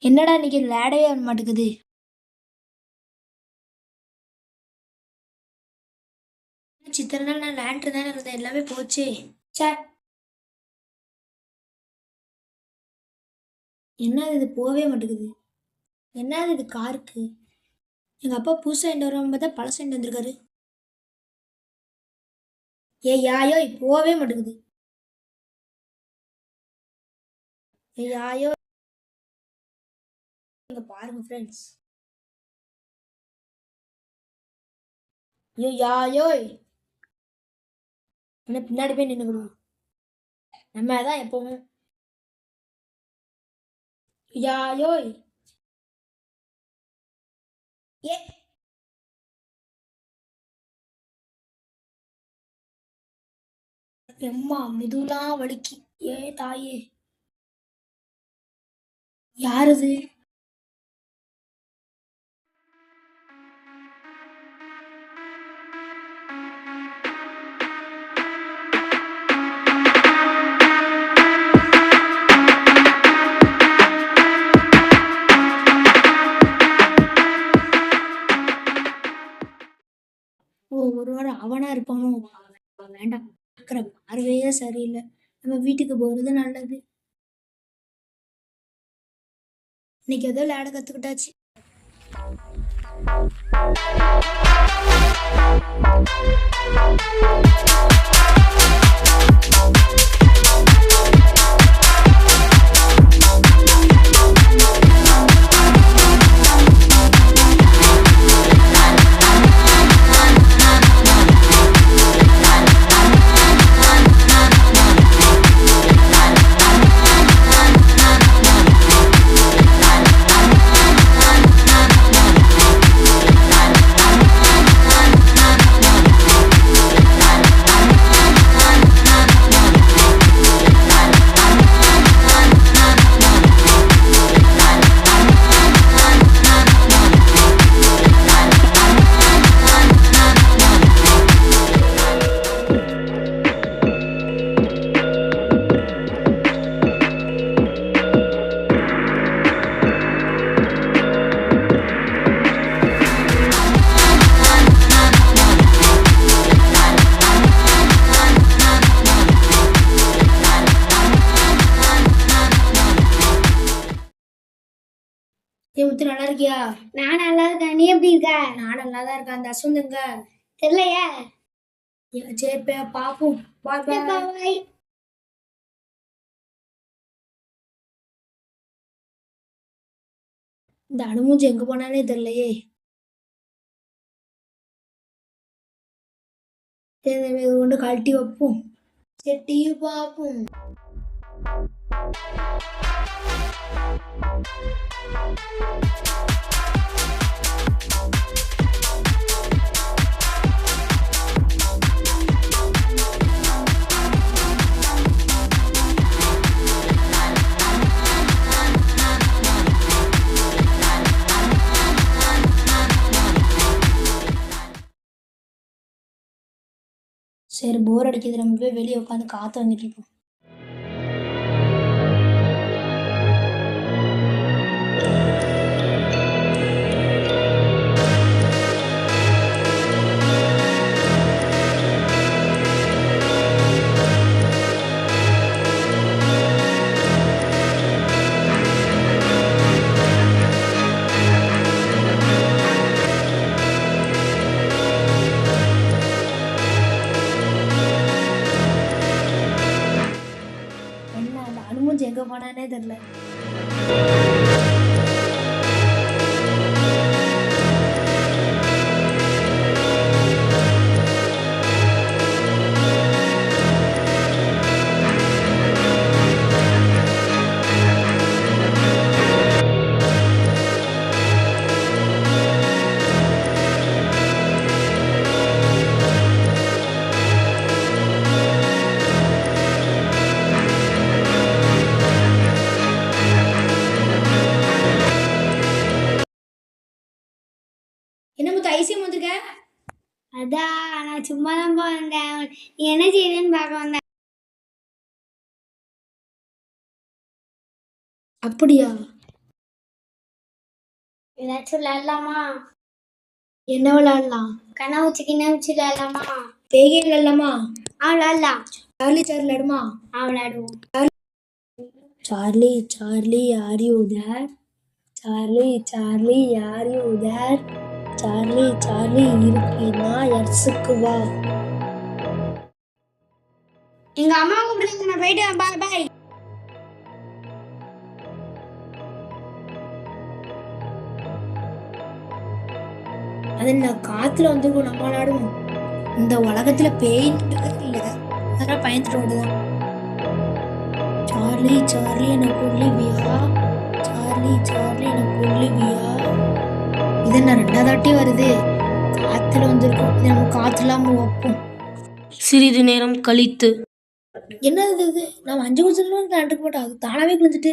என்னடா இன்னைக்கு விளையாடவே வர மாட்டேங்குது. இத்தனை நாள் நான் விளையாண்டு தானே இருந்தேன், எல்லாமே போச்சே. ச்சே. என்னது இது போவே மாட்டேங்குது. என்னது இது காருக்கு. எங்க அப்பா புதுசா வாங்கிட்டு வருவான்னு பார்த்தா பழசு வாங்கிட்டு வந்திருக்காரு. ஏய் யாயோ போவே மாட்டேங்குது. ஏய் யாயோ இங்க பாருங்க ஃப்ரெண்ட்ஸ். ஐயோ யாயோய் என்ன பின்னாடி போய் நின்னுக்கணும். நம்ம தான் எப்பவும். யாயோய் ஏ எம்மா மெதுலாம் வலிக்கு. ஏ தாயே. யாரது? ஓ ஒருவேளை அவனா இருப்பானோ. வேண்டாம், பார்க்குற பார்வையே சரியில்லை. நம்ம வீட்டுக்கு போறது நல்லது. இன்னைக்கு ஏதோ விளையாட கத்துக்கிட்டாச்சு. ஏ முத்து நல்லா இருக்கியா? நான் நல்லா இருக்கேன். நீ எப்படி இருக்க? நான் நல்லா தான் இருக்கேன். அந்த அசுந்தங்க தெரியலையே. சரி பாப்போம். பாய் பாய். பாய். இந்த அனுமூஞ்சி எங்க போனானே தெரியலையே. சரி கொண்டு கழட்டி வைப்போம். செட்டி பார்ப்போம். சரி போர் அடிக்குது, நம்ம போய் வெளியே உட்காந்து காற்று வாங்கிட்டு இருப்போம். என்ன அந்த அனுமூஞ்சி எங்க போனானே தெரியல. என்ன முத்து ஐசியம் வந்திருக்க? அதான் நான் சும்மா தான் வந்தேன். நீ என்ன செய்யுதுன்னு பார்க்க வந்தேன். அப்படியா? ஏதாச்சும் விளையாடலாமா? என்ன விளையாடலாம்? கண்ணாமூச்சி கிண்ணாமூச்சி விளையாடலாமா? பேகே விளையாடலாமா? விளையாடலாம். சார்லி சார்லி விளையாடுமா? விளையாடுவோம். Charlie Charlie are you there? Charlie Charlie are you there? Charlie Charlie இருக்கீனா எர்ஸுக்கு வா. எங்க அம்மா கூப்பிடுறாங்க, நான் போயிட்டு பாய் பாய். அது என்ன காத்துல வந்து நம்ம விளையாடுவோம். இந்த உலகத்துல பேயின்னு இல்ல, அதெல்லாம் பயந்துட்டு ஓடுதான். சார்லி சார்லி என கொல்லுவியா? சார்லி சார்லி என கொல்லுவியா? இது என்ன ரெண்டாவது வாட்டி வருது? காத்துல வந்திருக்கோம், இது நம்ம காத்துலாம் வைப்போம். சிறிது நேரம் கழித்து, என்னது இது? நம்ம 5 நிமிஷத்துல கண்டுக்க மாட்டோம், அது தானாவே கிழிஞ்சிட்டு.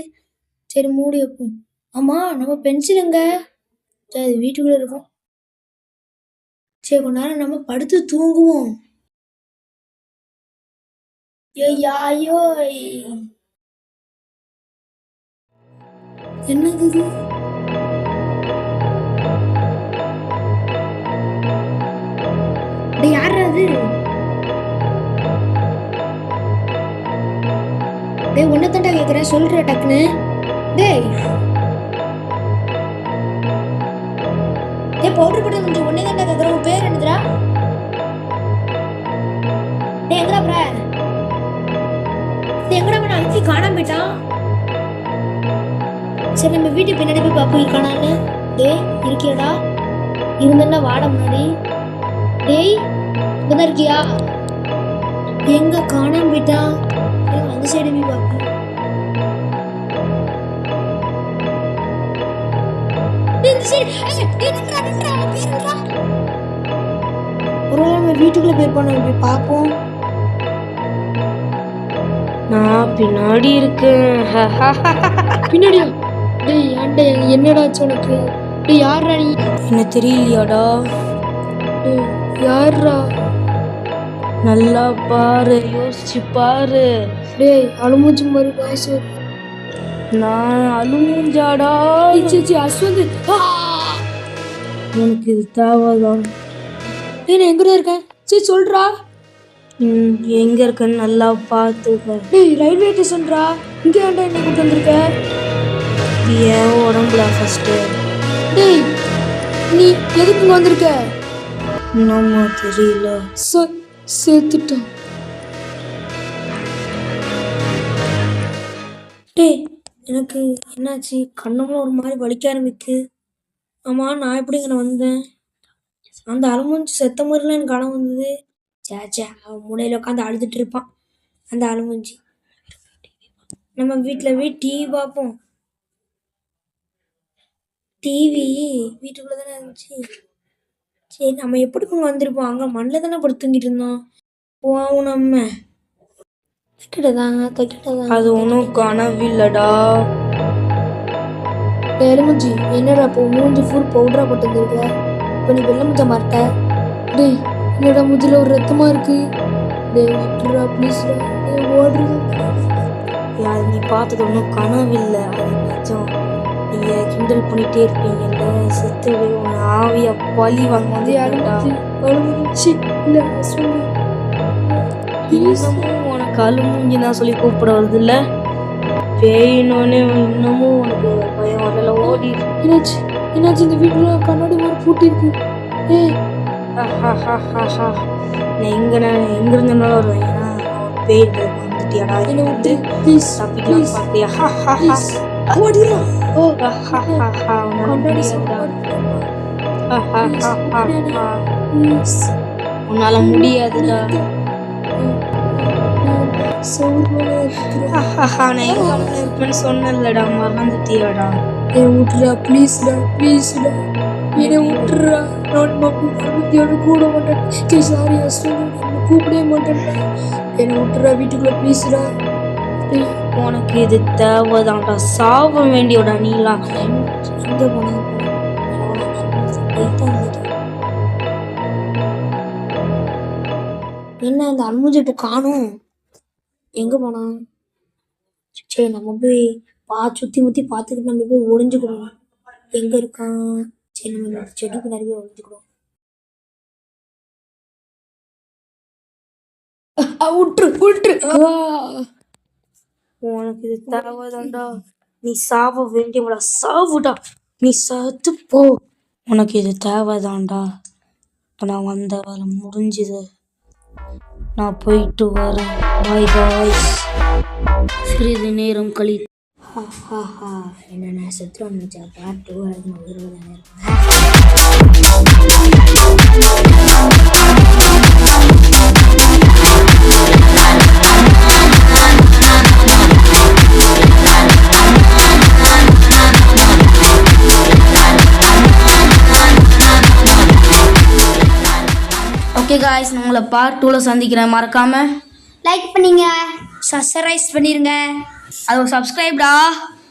சரி மூடி வைப்போம். ஆமா நம்ம பென்சில் எங்க? சரி அது வீட்டுக்குள்ள இருக்கும். சரி கொஞ்ச நேரம் நம்ம படுத்து தூங்குவோம். ஐயோ என்னது இது? யாரு அது? டேய் ஒன்னதாண்டா கேக்குறேன், சொல்ற டக்குன்னு. டேய் பவுடர் போட்டு கொஞ்சம் ஒன்னதாண்டா கேக்குறேன், உன் பேர் என்னதுடா? டேய் எங்கடா போற? எங்கடா போன? அழுத்தி காணாம போயிட்டான். சரி நம்ம வீட்டு பின்னாடி போய் பாப்போம் இருக்கானான்னு. டேய் இருக்கியாடா? இருந்தா வாட முன்னாடி. டேய் இங்கதான் இருக்கியா? எங்க காணாம போயிட்டான்? அந்த சைடு போய் பாப்போம். ஒருவேளை நம்ம வீட்டுக்குள்ள போயிருப்போம், நம்ம போய் பார்ப்போம். நான் பின்னாடி இருக்கேன். பின்னாடியா? டேய் ஏன்டா என்னடாச்சு உனக்கு? டேய் யாரா நீ? என்ன தெரியலையாடா? டேய் யாரா? நல்லா பாரு, யோசிச்சு பாரு. டேய் அழுமூச்சி மாதிரி வாய்ஸ். நான் அழுமூஞ்சாடா? அஸ்வந்த், உனக்கு இது தேவைதான். டேய் நான் எங்கடா இருக்கேன்? சரி சொல்றா. எங்க இருக்கன்னு நல்லா பார்த்துக்க. டேய் ரயில்வே ஸ்டேஷன்டா. இங்க ஏன்டா என்ன கூட்டு வந்திருக்க? ஏன் உடம்புல ஃபர்ஸ்ட். டேய் நீ எதுக்கு இங்க வந்திருக்க? என்னம்மா தெரியல. சேர்த்துட்டான். டேய் எனக்கு என்னாச்சு? கண்ணெல்லாம் ஒரு மாதிரி வலிக்க ஆரம்பிக்கு. ஆமா நான் எப்படி இங்கே வந்தேன்? அந்த அலுமூஞ்சி செத்த மாதிரிலாம் எனக்கு கனவு வந்தது. சேச்சே அவன் முனையில் உட்காந்து அழுதுட்டு இருப்பான் அந்த அலுமூஞ்சி. நம்ம வீட்டில் போய் டிவி பார்ப்போம். டிவி வீட்டுக்குள்ளே தானே இருந்துச்சு. சரி நம்ம எப்படி இங்கே வந்திருப்போம்? அங்கே மண்ணில் தானே படுத்து தூங்கிட்டு இருந்தோம். போவோம் நம்ம. அது ஒன்றும் கனவில்லடா. எலுமிச்சி என்னடா இப்போ மூஞ்சி ஃபுல் பவுடரா போட்டு வந்துருக்க? இப்போ நீ வெள்ளை முஞ்ச மாட்ட. டேய் என்னடா மூஞ்சில ஒரு ரத்தமா இருக்கு. டேய் விட்டுறா ப்ளீஸ்டா. டேய் ஓடுறது. அது நீ பார்த்தது ஒன்றும் கனவில்லை, அது நிஜம். நீங்க கிண்டல் பண்ணிட்டே இருப்பீங்கல்ல, செத்து உன் ஆவிய பழி வாங்க. அழுமூச்சி இல்லை சொல்லு. இன்னமும் உனக்கு அழுமூஞ்சி தான் சொல்லி கூப்பிட வருது இல்ல? பேயினோன்னு இன்னமும் உனக்கு பயம் வரல. ஓடி. என்னாச்சு என்னாச்சு? இந்த வீட்டுல கண்ணாடி மாதிரி பூட்டி இருக்கு. ஏய் நான் எங்க இருந்தாலும் வருவேன். ஏன்னா பேய் வந்துட்டியாடா? என்ன விட்டு ப்ளீஸ் தப்பிக்கலாம் பார்த்தியா? ஓடிடலாம். ஓ கண்ணாடி உன்னால முடியாதுடா. நான் எங்க இருப்பேன்னு சொன்னலடா, மறந்துட்டியாடா? என்னை விட்டுறா ப்ளீஸ்டா ப்ளீஸ்டா. என்னை விட்டுறா. நான் மறந்துட்டியோட கூட மாட்டேன். சாரி ஹஸ்பண்ட், கூப்பிடவே மாட்டேன்டா. என்னை விட்டுறா வீட்டுக்குள்ள ப்ளீஸ்டா. உனக்கு இது தேவைதான்டா. சாவ வேண்டியோடா நீலாம். எங்க போனா? என்ன அந்த அல்முஞ்சி இப்போ காணும்? எங்க போனா? சரி நம்ம போய் சுத்தி முத்தி பார்த்துக்கிட்டு நம்ம போய் ஒளிஞ்சுக்கணும். எங்க இருக்கான்? சரி நம்ம இந்த செடிக்கு நிறைய ஒழிஞ்சுக்கிறோம். விட்டுரு. உனக்கு இது தேவைதான்டா. நீ சாவ வேண்டியவளா? சாவுடா. நீ சாத்து போ. உனக்கு இது தேவைதான்டா. நான் வந்த வேலை முடிஞ்சுது. நான் போயிட்டு வரேன். Boy boys. சிறிது நேரம் கழித்து என்ன செத்துருவான் நினைச்சா பாட்டு வரது நான் உயிரோட இருக்கேன். ஓகே காய்ஸ், நான் உங்களை பார்ட் 2ல சந்திக்கிறேன். மறக்காம லைக் பண்ணீங்க, சப்ஸ்கிரைப் பண்ணிருங்க. அது சப்ஸ்கிரைப்டா.